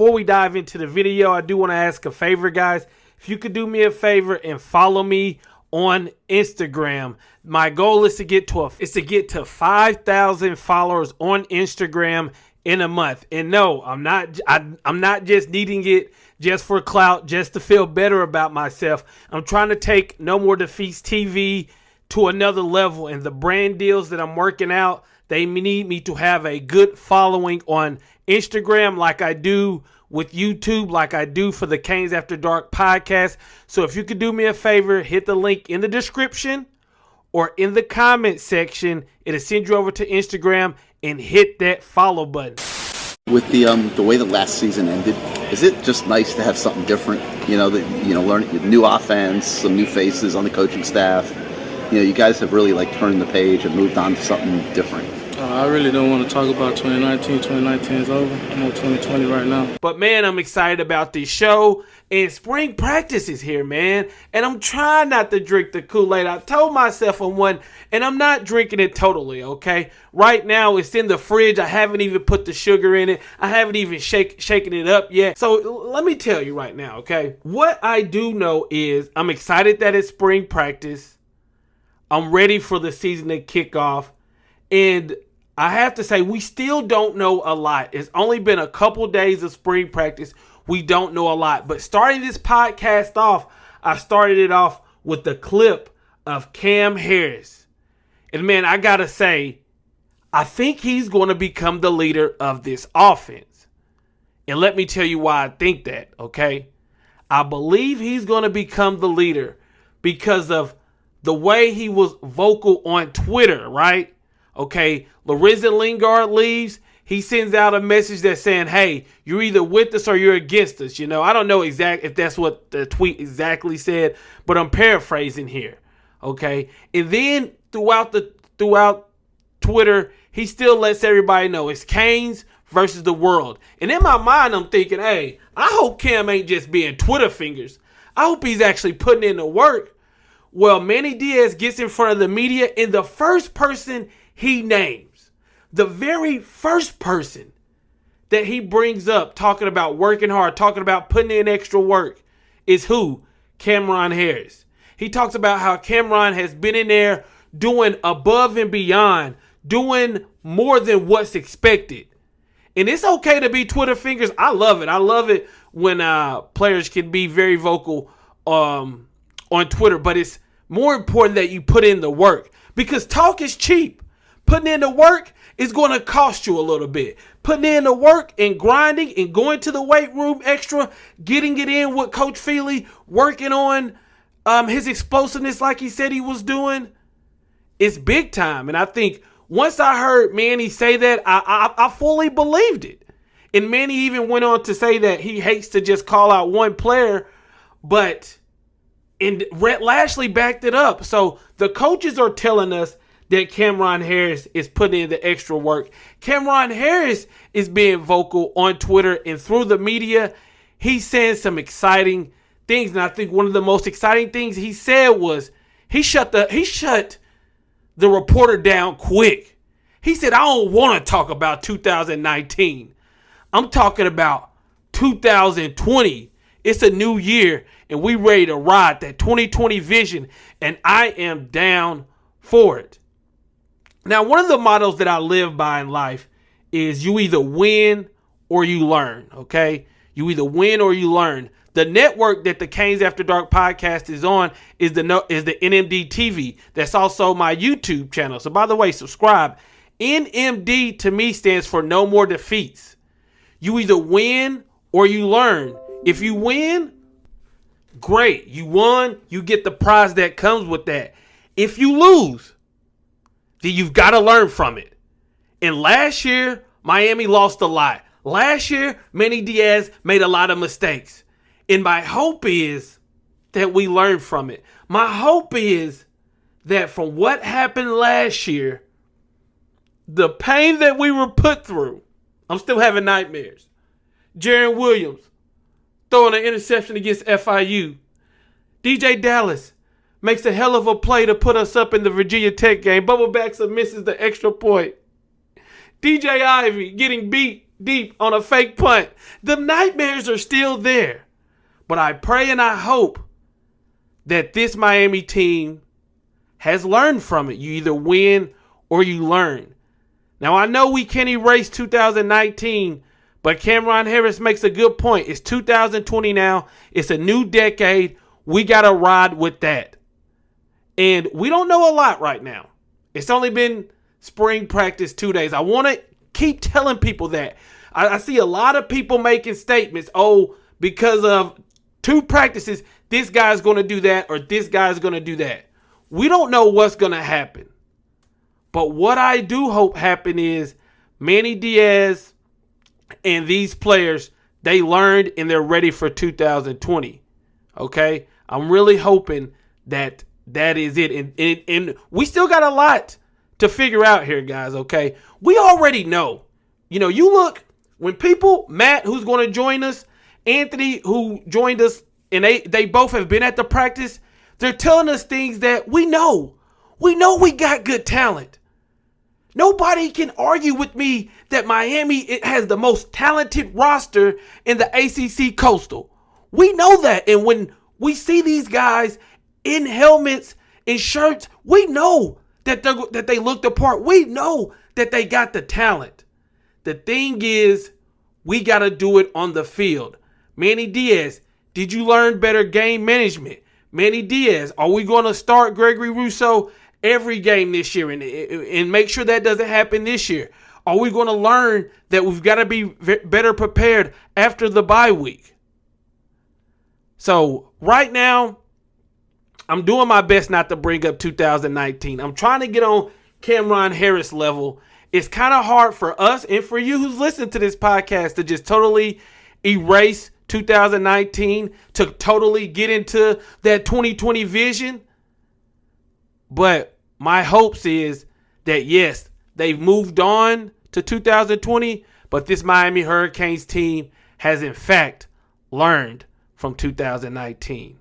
Before we dive into the video, I do want to ask a favor, guys. If you could do me a favor and follow me on Instagram. My goal is to get to 5,000 followers on Instagram in a month. And no, I'm not just needing it just for clout, just to feel better about myself. I'm trying to take No More Defeats TV to another level, and the brand deals that I'm working out, they need me to have a good following on Instagram like I do with YouTube, like I do for the Canes After Dark podcast. So if you could do me a favor, hit the link in the description or in the comment section. It'll send you over to Instagram and hit that follow button. With the way the last season ended, is it just nice to have something different? Learn new offense, some new faces on the coaching staff. You guys have really turned the page and moved on to something different. I really don't want to talk about 2019. 2019 is over. I'm on 2020 right now. But man, I'm excited about this show. And spring practice is here, man. And I'm trying not to drink the Kool-Aid. I told myself I'm one, and I'm not drinking it totally, okay? Right now, it's in the fridge. I haven't even put the sugar in it. I haven't even shaken it up yet. So let me tell you right now, okay? What I do know is I'm excited that it's spring practice. I'm ready for the season to kick off. And I have to say, we still don't know a lot. It's only been a couple days of spring practice. We don't know a lot. But starting this podcast off, I started it off with the clip of Cam Harris. And man, I got to say, I think he's going to become the leader of this offense. And let me tell you why I think that, okay? I believe he's going to become the leader because of the way he was vocal on Twitter, right? Okay, Lorenzen Lingard leaves. He sends out a message that's saying, hey, you're either with us or you're against us. I don't know exactly if that's what the tweet exactly said, but I'm paraphrasing here. Okay, and then throughout Twitter, he still lets everybody know it's Canes versus the world. And in my mind, I'm thinking, hey, I hope Cam ain't just being Twitter fingers. I hope he's actually putting in the work. Well, Manny Diaz gets in front of the media, and the first person he names, the very first person that he brings up talking about working hard, talking about putting in extra work is who? Cameron Harris. He talks about how Cameron has been in there doing above and beyond, doing more than what's expected. And it's okay to be Twitter fingers. I love it. I love it when players can be very vocal on Twitter, but it's more important that you put in the work because talk is cheap. Putting in the work is going to cost you a little bit. Putting in the work and grinding and going to the weight room extra, getting it in with Coach Feely, working on his explosiveness like he said he was doing, it's big time. And I think once I heard Manny say that, I fully believed it. And Manny even went on to say that he hates to just call out one player, and Rhett Lashley backed it up. So the coaches are telling us that Cameron Harris is putting in the extra work. Cameron Harris is being vocal on Twitter and through the media. He's saying some exciting things. And I think one of the most exciting things he said was he shut the reporter down quick. He said, I don't want to talk about 2019. I'm talking about 2020. It's a new year, and we ready to ride that 2020 vision, and I am down for it. Now, one of the mottos that I live by in life is you either win or you learn, okay? You either win or you learn. The network that the Canes After Dark podcast is on is the NMD TV. That's also my YouTube channel. So, by the way, subscribe. NMD to me stands for No More Defeats. You either win or you learn. If you win, great. You won, you get the prize that comes with that. If you lose, then you've got to learn from it. And last year, Miami lost a lot. Last year, Manny Diaz made a lot of mistakes. And my hope is that we learn from it. My hope is that from what happened last year, the pain that we were put through, I'm still having nightmares. Jaron Williams throwing an interception against FIU. DJ Dallas makes a hell of a play to put us up in the Virginia Tech game. Bubba Baxter misses the extra point. DJ Ivey getting beat deep on a fake punt. The nightmares are still there. But I pray and I hope that this Miami team has learned from it. You either win or you learn. Now, I know we can't erase 2019, but Cameron Harris makes a good point. It's 2020 now. It's a new decade. We got to ride with that. And we don't know a lot right now. It's only been spring practice 2 days. I want to keep telling people that. I see a lot of people making statements, because of 2 practices, this guy's going to do that or this guy's going to do that. We don't know what's going to happen. But what I do hope happen is Manny Diaz and these players, they learned and they're ready for 2020. Okay? I'm really hoping that is it. And we still got a lot to figure out here, guys, okay? We already know. You look, when people, Matt, who's going to join us, Anthony, who joined us, and they both have been at the practice, they're telling us things that we know. We know we got good talent. Nobody can argue with me that Miami has the most talented roster in the ACC Coastal. We know that. And when we see these guys in helmets, in shirts, we know that they look the part. We know that they got the talent. The thing is, we got to do it on the field. Manny Diaz, did you learn better game management? Manny Diaz, are we going to start Gregory Rousseau every game this year and make sure that doesn't happen this year? Are we going to learn that we've got to be better prepared after the bye week? So right now, I'm doing my best not to bring up 2019. I'm trying to get on Cameron Harris level. It's kind of hard for us and for you who's listening to this podcast to just totally erase 2019, to totally get into that 2020 vision. But my hopes is that, yes, they've moved on to 2020, but this Miami Hurricanes team has, in fact, learned from 2019.